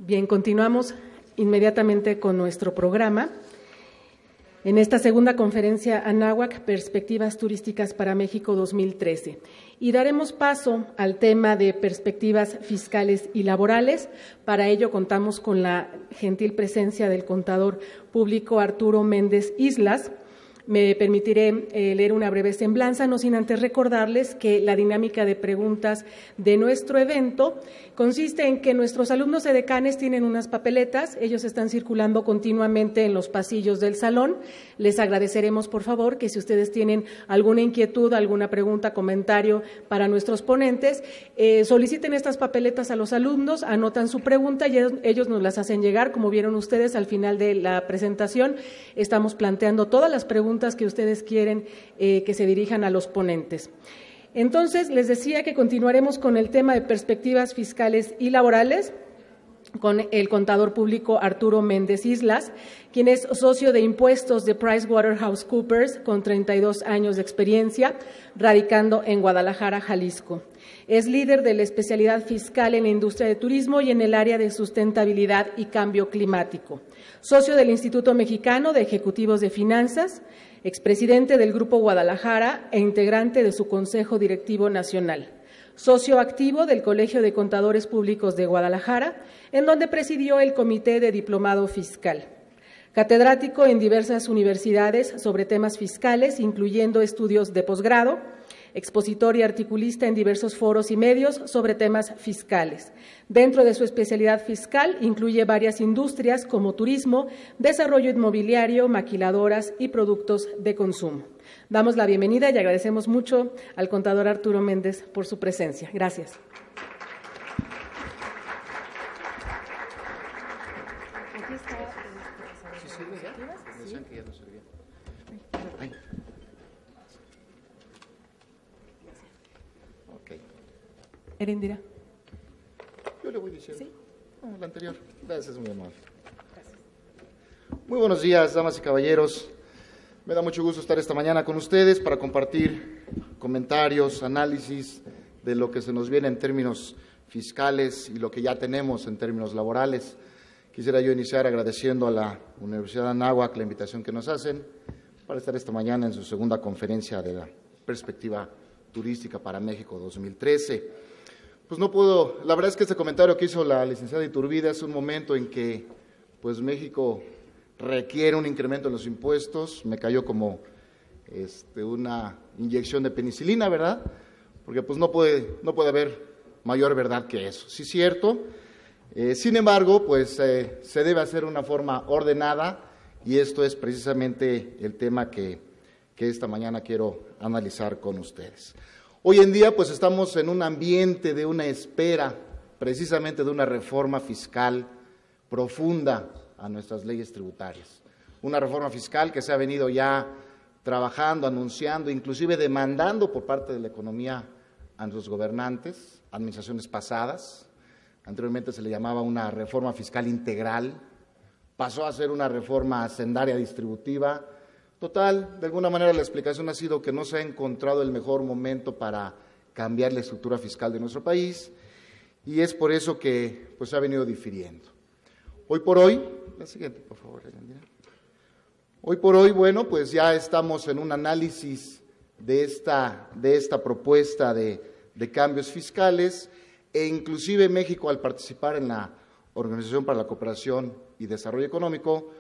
Bien, continuamos inmediatamente con nuestro programa. En esta segunda conferencia Anáhuac, Perspectivas Turísticas para México 2013. Y daremos paso al tema de perspectivas fiscales y laborales. Para ello contamos con la gentil presencia del contador público Arturo Méndez Islas. Me permitiré leer una breve semblanza, no sin antes recordarles que la dinámica de preguntas de nuestro evento consiste en que nuestros alumnos edecanes tienen unas papeletas, ellos están circulando continuamente en los pasillos del salón. Les agradeceremos, por favor, que si ustedes tienen alguna inquietud, alguna pregunta, comentario para nuestros ponentes, soliciten estas papeletas a los alumnos, anotan su pregunta y ellos nos las hacen llegar. Como vieron ustedes al final de la presentación, estamos planteando todas las preguntas que ustedes quieren que se dirijan a los ponentes. Entonces, les decía que continuaremos con el tema de perspectivas fiscales y laborales con el contador público Arturo Méndez Islas, quien es socio de impuestos de PricewaterhouseCoopers con 32 años de experiencia, radicando en Guadalajara, Jalisco. Es líder de la especialidad fiscal en la industria de turismo y en el área de sustentabilidad y cambio climático. Socio del Instituto Mexicano de Ejecutivos de Finanzas, expresidente del Grupo Guadalajara e integrante de su Consejo Directivo Nacional. Socio activo del Colegio de Contadores Públicos de Guadalajara, en donde presidió el Comité de Diplomado Fiscal. Catedrático en diversas universidades sobre temas fiscales, incluyendo estudios de posgrado, expositor y articulista en diversos foros y medios sobre temas fiscales. Dentro de su especialidad fiscal incluye varias industrias como turismo, desarrollo inmobiliario, maquiladoras y productos de consumo. Damos la bienvenida y agradecemos mucho al contador Arturo Méndez por su presencia. Gracias. Aquí está. ¿Sí sirve ya? Me decían que ya no servía. Erendira. Yo le voy diciendo. ¿Sí? No, la anterior. Gracias, muy amable. Gracias. Muy buenos días, damas y caballeros. Me da mucho gusto estar esta mañana con ustedes para compartir comentarios, análisis de lo que se nos viene en términos fiscales y lo que ya tenemos en términos laborales. Quisiera yo iniciar agradeciendo a la Universidad de Anáhuac la invitación que nos hacen para estar esta mañana en su segunda conferencia de la perspectiva turística para México 2013. Pues no puedo, la verdad es que este comentario que hizo la licenciada Iturbide es un momento en que pues México requiere un incremento en los impuestos, me cayó como una inyección de penicilina, ¿verdad? Porque pues no puede haber mayor verdad que eso. Sí es cierto, sin embargo, pues se debe hacer de una forma ordenada y esto es precisamente el tema que esta mañana quiero analizar con ustedes. Hoy en día pues estamos en un ambiente de una espera precisamente de una reforma fiscal profunda a nuestras leyes tributarias. Una reforma fiscal que se ha venido ya trabajando, anunciando, inclusive demandando por parte de la economía a nuestros gobernantes, administraciones pasadas. Anteriormente se le llamaba una reforma fiscal integral, pasó a ser una reforma hacendaria distributiva. Total, de alguna manera la explicación ha sido que no se ha encontrado el mejor momento para cambiar la estructura fiscal de nuestro país y es por eso que pues, se ha venido difiriendo. Hoy por hoy, la siguiente, por favor, Erendira. Hoy por hoy, bueno, pues ya estamos en un análisis de esta propuesta de cambios fiscales e inclusive México al participar en la Organización para la Cooperación y Desarrollo Económico,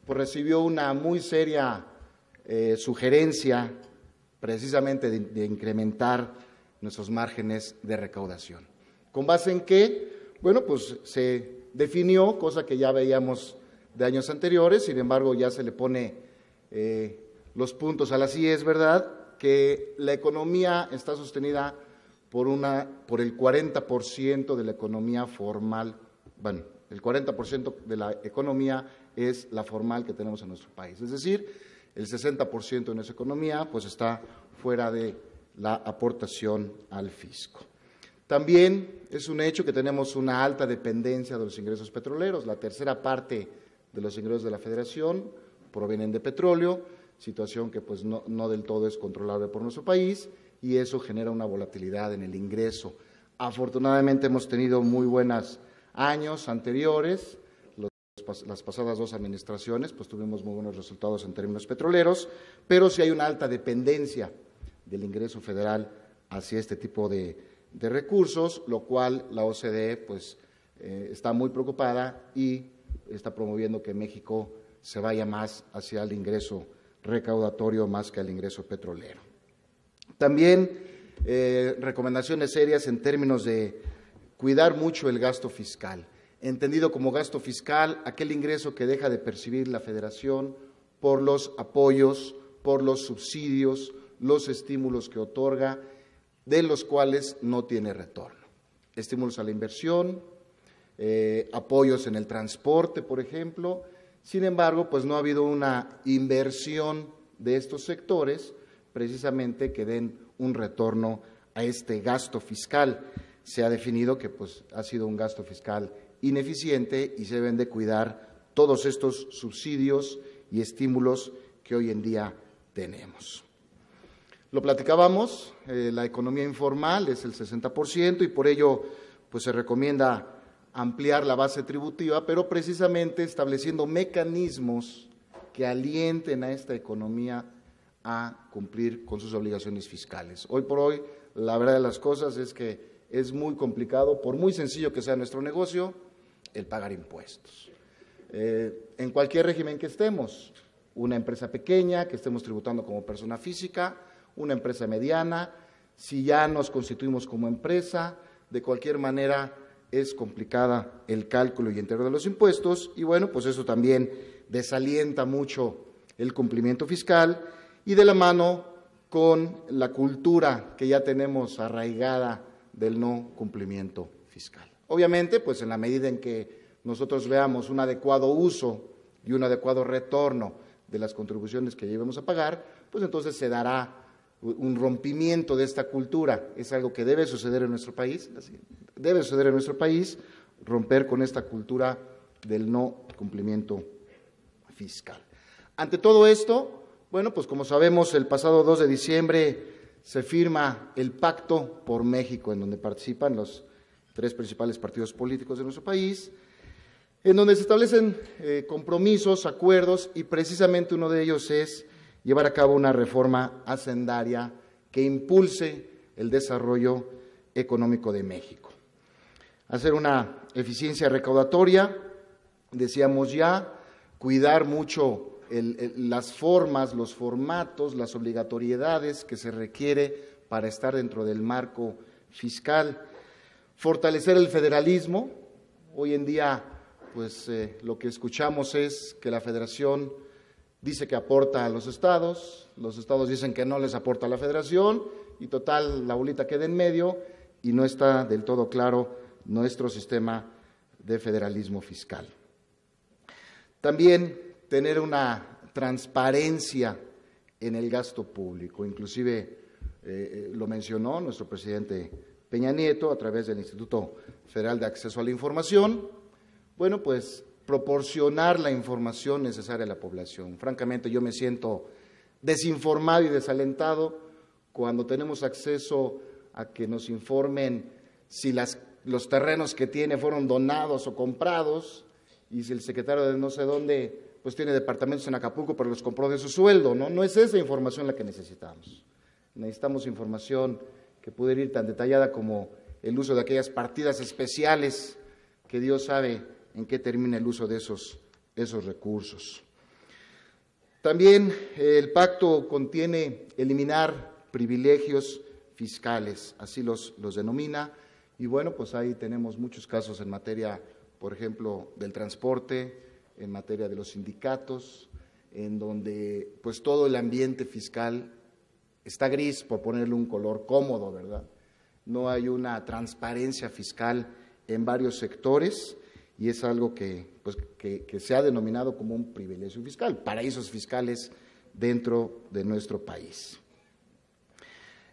pues recibió una muy seria sugerencia precisamente de incrementar nuestros márgenes de recaudación. ¿Con base en qué? Bueno, pues se definió, cosa que ya veíamos de años anteriores, sin embargo ya se le pone los puntos a las IES, ¿verdad? Que la economía está sostenida por el 40% de la economía formal, bueno, el 40% de la economía es la formal que tenemos en nuestro país, es decir, el 60% de nuestra economía pues está fuera de la aportación al fisco. También es un hecho que tenemos una alta dependencia de los ingresos petroleros. La tercera parte de los ingresos de la Federación provienen de petróleo, situación que pues no del todo es controlable por nuestro país y eso genera una volatilidad en el ingreso. Afortunadamente hemos tenido muy buenas años anteriores, las pasadas 2 administraciones, pues tuvimos muy buenos resultados en términos petroleros, pero sí hay una alta dependencia del ingreso federal hacia este tipo de recursos, lo cual la OCDE pues está muy preocupada y está promoviendo que México se vaya más hacia el ingreso recaudatorio más que al ingreso petrolero. También recomendaciones serias en términos de cuidar mucho el gasto fiscal, entendido como gasto fiscal aquel ingreso que deja de percibir la Federación por los apoyos, por los subsidios, los estímulos que otorga, de los cuales no tiene retorno. Estímulos a la inversión, apoyos en el transporte, por ejemplo. Sin embargo, pues no ha habido una inversión de estos sectores precisamente que den un retorno a este gasto fiscal. Se ha definido que pues ha sido un gasto fiscal ineficiente y se deben de cuidar todos estos subsidios y estímulos que hoy en día tenemos. Lo platicábamos, la economía informal es el 60% y por ello pues se recomienda ampliar la base tributiva, pero precisamente estableciendo mecanismos que alienten a esta economía a cumplir con sus obligaciones fiscales. Hoy por hoy, la verdad de las cosas es que es muy complicado, por muy sencillo que sea nuestro negocio, el pagar impuestos. En cualquier régimen que estemos, una empresa pequeña, que estemos tributando como persona física, una empresa mediana, si ya nos constituimos como empresa, de cualquier manera es complicada el cálculo y entrega de los impuestos y bueno, pues eso también desalienta mucho el cumplimiento fiscal y de la mano con la cultura que ya tenemos arraigada del no cumplimiento fiscal. Obviamente, pues en la medida en que nosotros veamos un adecuado uso y un adecuado retorno de las contribuciones que llevemos a pagar, pues entonces se dará un rompimiento de esta cultura. Es algo que debe suceder en nuestro país, romper con esta cultura del no cumplimiento fiscal. Ante todo esto, bueno, pues como sabemos, el pasado 2 de diciembre se firma el Pacto por México, en donde participan los 3 principales partidos políticos de nuestro país, en donde se establecen compromisos, acuerdos, y precisamente uno de ellos es llevar a cabo una reforma hacendaria que impulse el desarrollo económico de México. Hacer una eficiencia recaudatoria, decíamos ya, cuidar mucho las formas, los formatos, las obligatoriedades que se requiere para estar dentro del marco fiscal, fortalecer el federalismo. Hoy en día, pues lo que escuchamos es que la Federación dice que aporta a los estados dicen que no les aporta a la Federación y total la bolita queda en medio y no está del todo claro nuestro sistema de federalismo fiscal. También tener una transparencia en el gasto público, inclusive lo mencionó nuestro presidente Peña Nieto a través del Instituto Federal de Acceso a la Información, bueno, pues proporcionar la información necesaria a la población. Francamente, yo me siento desinformado y desalentado cuando tenemos acceso a que nos informen si los terrenos que tiene fueron donados o comprados y si el secretario de no sé dónde pues tiene departamentos en Acapulco pero los compró de su sueldo, ¿no? No es esa información la que necesitamos. Necesitamos información que pudiera ir tan detallada como el uso de aquellas partidas especiales que Dios sabe en qué termina el uso de esos recursos. También el pacto contiene eliminar privilegios fiscales, así los denomina, y bueno, pues ahí tenemos muchos casos en materia, por ejemplo, del transporte, en materia de los sindicatos, en donde pues todo el ambiente fiscal está gris, por ponerle un color cómodo, ¿verdad? No hay una transparencia fiscal en varios sectores y es algo que se ha denominado como un privilegio fiscal, paraísos fiscales dentro de nuestro país.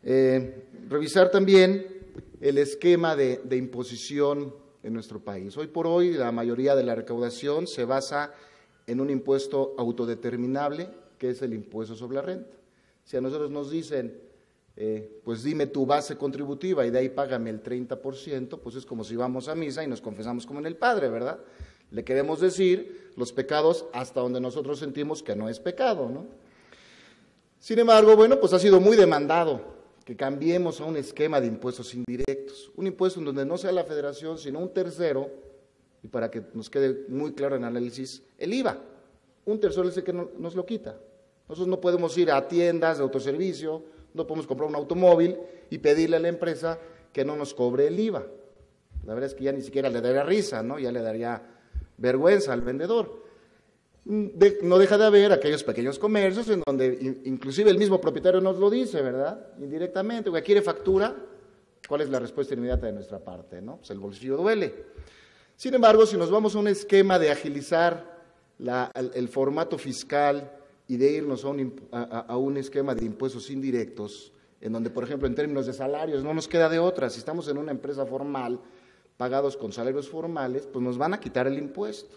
Revisar también el esquema de imposición en nuestro país. Hoy por hoy la mayoría de la recaudación se basa en un impuesto autodeterminable, que es el impuesto sobre la renta. Si a nosotros nos dicen pues dime tu base contributiva y de ahí págame el 30%, pues es como si vamos a misa y nos confesamos como en el Padre, ¿verdad? Le queremos decir los pecados hasta donde nosotros sentimos que no es pecado, ¿no? Sin embargo, bueno, pues ha sido muy demandado que cambiemos a un esquema de impuestos indirectos, un impuesto en donde no sea la federación, sino un tercero, y para que nos quede muy claro en el análisis, el IVA. Un tercero es el que nos lo quita. Nosotros no podemos ir a tiendas de autoservicio, no podemos comprar un automóvil y pedirle a la empresa que no nos cobre el IVA. La verdad es que ya ni siquiera le daría risa, ¿no? Ya le daría vergüenza al vendedor. No deja de haber aquellos pequeños comercios en donde inclusive el mismo propietario nos lo dice, ¿verdad? Indirectamente, porque quiere factura, ¿cuál es la respuesta inmediata de nuestra parte, no? Pues el bolsillo duele. Sin embargo, si nos vamos a un esquema de agilizar el formato fiscal y de irnos a un esquema de impuestos indirectos, en donde, por ejemplo, en términos de salarios, no nos queda de otra. Si estamos en una empresa formal, pagados con salarios formales, pues nos van a quitar el impuesto,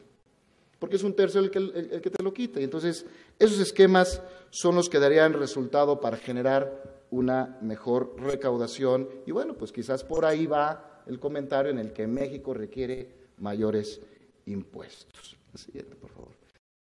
porque es un tercio el que te lo quita. Y entonces, esos esquemas son los que darían resultado para generar una mejor recaudación. Y bueno, pues quizás por ahí va el comentario en el que México requiere mayores impuestos. El siguiente, por favor.